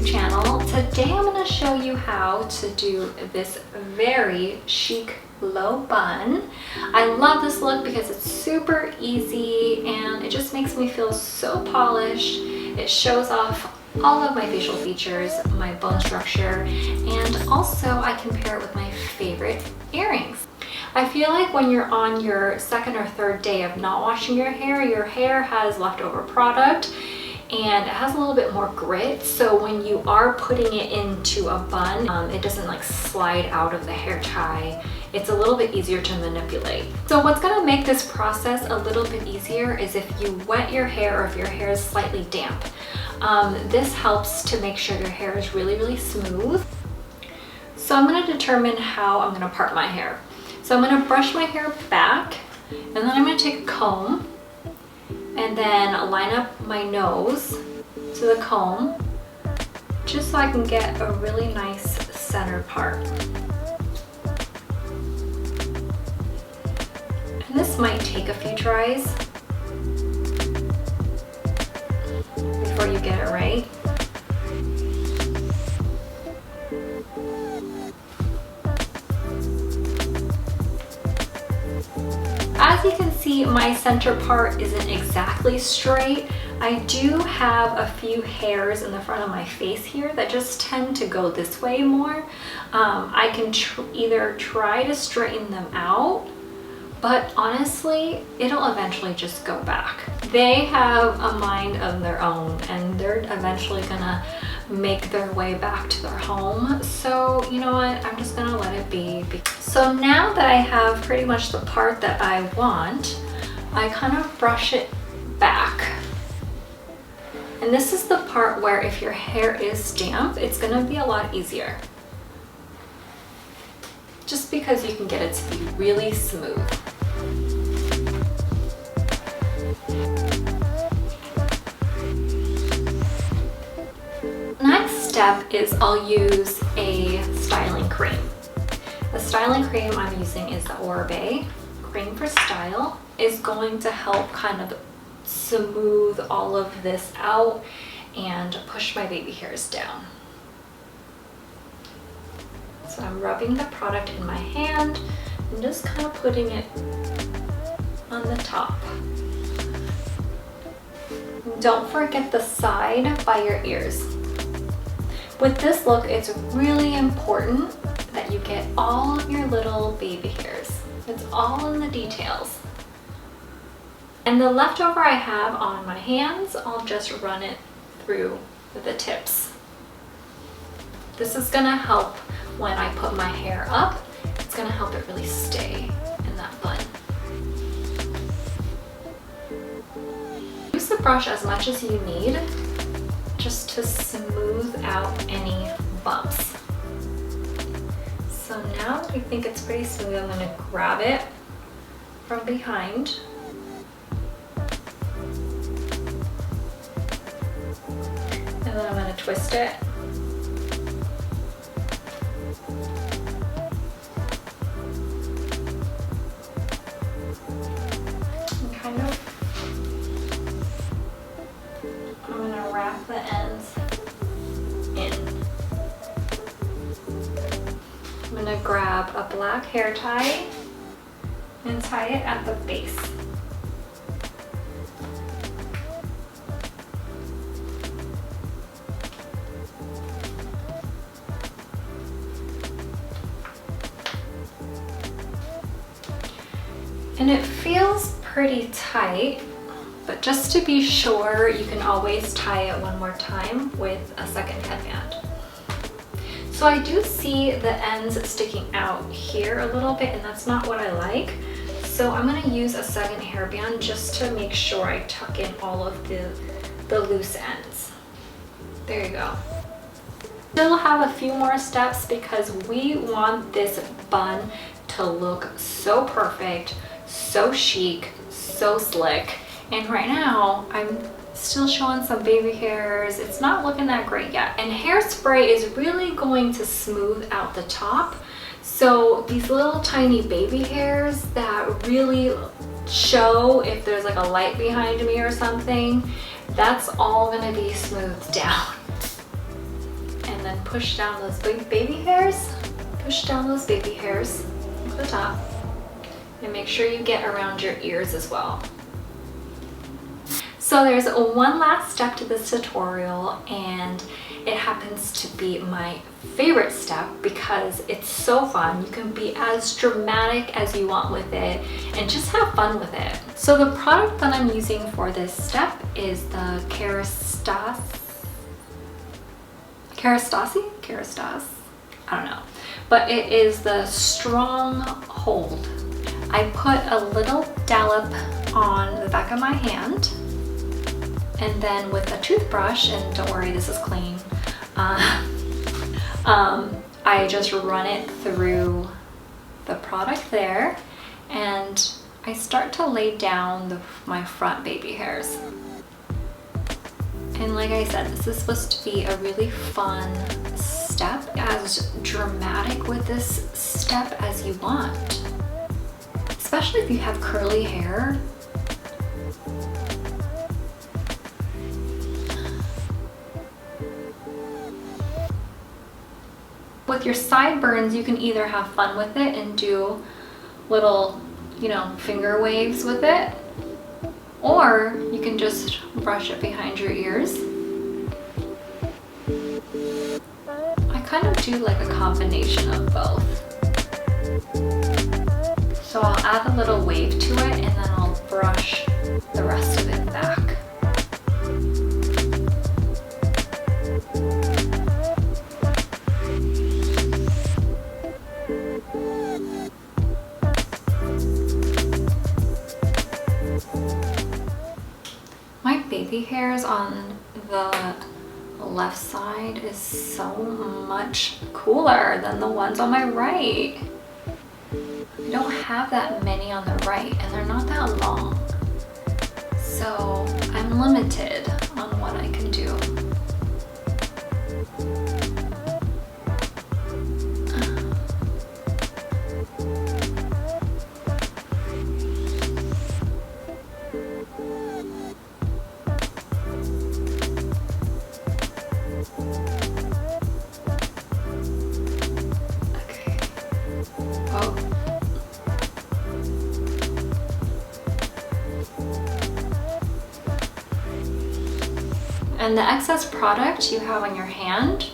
Channel. Today I'm going to show you how to do this very chic low bun. I love this look because it's super easy and it just makes me feel so polished. It shows off all of my facial features, my bone structure, and also I can pair it with my favorite earrings. I feel like when you're on your second or third day of not washing your hair has leftover product and it has a little bit more grit, so when you are putting it into a bun, it doesn't like slide out of the hair tie. It's a little bit easier to manipulate. So what's gonna make this process a little bit easier is if you wet your hair or if your hair is slightly damp. This helps to make sure your hair is really smooth. So I'm gonna determine how I'm gonna part my hair. So I'm gonna brush my hair back, and then I'm gonna take a comb and then line up my nose to the comb just so I can get a really nice center part. And this might take a few tries before you get it right. As you can see, my center part isn't exactly straight. I do have a few hairs in the front of my face here that just tend to go this way more. I can either try to straighten them out, but honestly, it'll eventually just go back. They have a mind of their own and they're eventually gonna make their way back to their home. So you know what, I'm just gonna let it be. So now that I have pretty much the part that I want, I kind of brush it back. And this is the part where if your hair is damp, it's gonna be a lot easier. Just because you can get it to be really smooth. Next step is I'll use a styling cream. The styling cream I'm using is the Oribe Cream for Style. Is going to help kind of smooth all of this out and push my baby hairs down. So I'm rubbing the product in my hand and just kind of putting it on the top. Don't forget the side by your ears. With this look, it's really important that you get all of your little baby hairs. It's all in the details. And the leftover I have on my hands, I'll just run it through the tips. This is gonna help when I put my hair up. It's gonna help it really stay in that bun. Use the brush as much as you need just to smooth out any bumps. So now that I think it's pretty smooth, I'm gonna grab it from behind. And then I'm going to twist it. And kind of, I'm going to wrap the ends in. I'm going to grab a black hair tie and tie it at the base. And it feels pretty tight, but just to be sure, you can always tie it one more time with a second headband. So I do see the ends sticking out here a little bit, and that's not what I like. So I'm gonna use a second hairband just to make sure I tuck in all of the loose ends. There you go. Still have a few more steps because we want this bun to look so perfect, so chic, so slick, And right now, I'm still showing some baby hairs. It's not looking that great yet. And hairspray is really going to smooth out the top. So these little tiny baby hairs that really show if there's like a light behind me or something, that's all gonna be smoothed down. And then push down those big baby hairs. Push down those baby hairs to the top. And make sure you get around your ears as well. So there's one last step to this tutorial, and it happens to be my favorite step because it's so fun. You can be as dramatic as you want with it and just have fun with it. So the product that I'm using for this step is the Kerastase? I don't know. But it is the Strong Hold. I put a little dollop on the back of my hand, and then with a toothbrush, and don't worry, this is clean, I just run it through the product there, and I start to lay down my front baby hairs. And like I said, this is supposed to be a really fun step, as dramatic with this step as you want, especially if you have curly hair. With your sideburns, you can either have fun with it and do little, finger waves with it, or you can just brush it behind your ears. I kind of do like a combination of both. So I'll add a little wave to it, and then I'll brush the rest of it back. Baby hairs on the left side is so much cooler than the ones on my right. I don't have that many on the right, and they're not that long. So I'm limited on what I can do. And the excess product you have on your hand,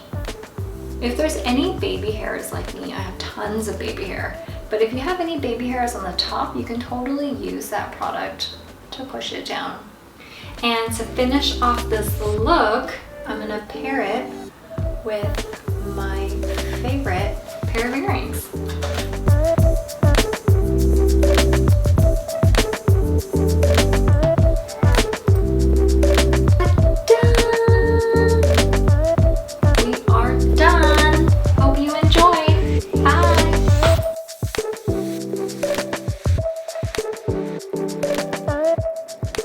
if there's any baby hairs like me, I have tons of baby hair, but if you have any baby hairs on the top, you can totally use that product to push it down. And to finish off this look, I'm gonna pair it with my favorite pair of earrings.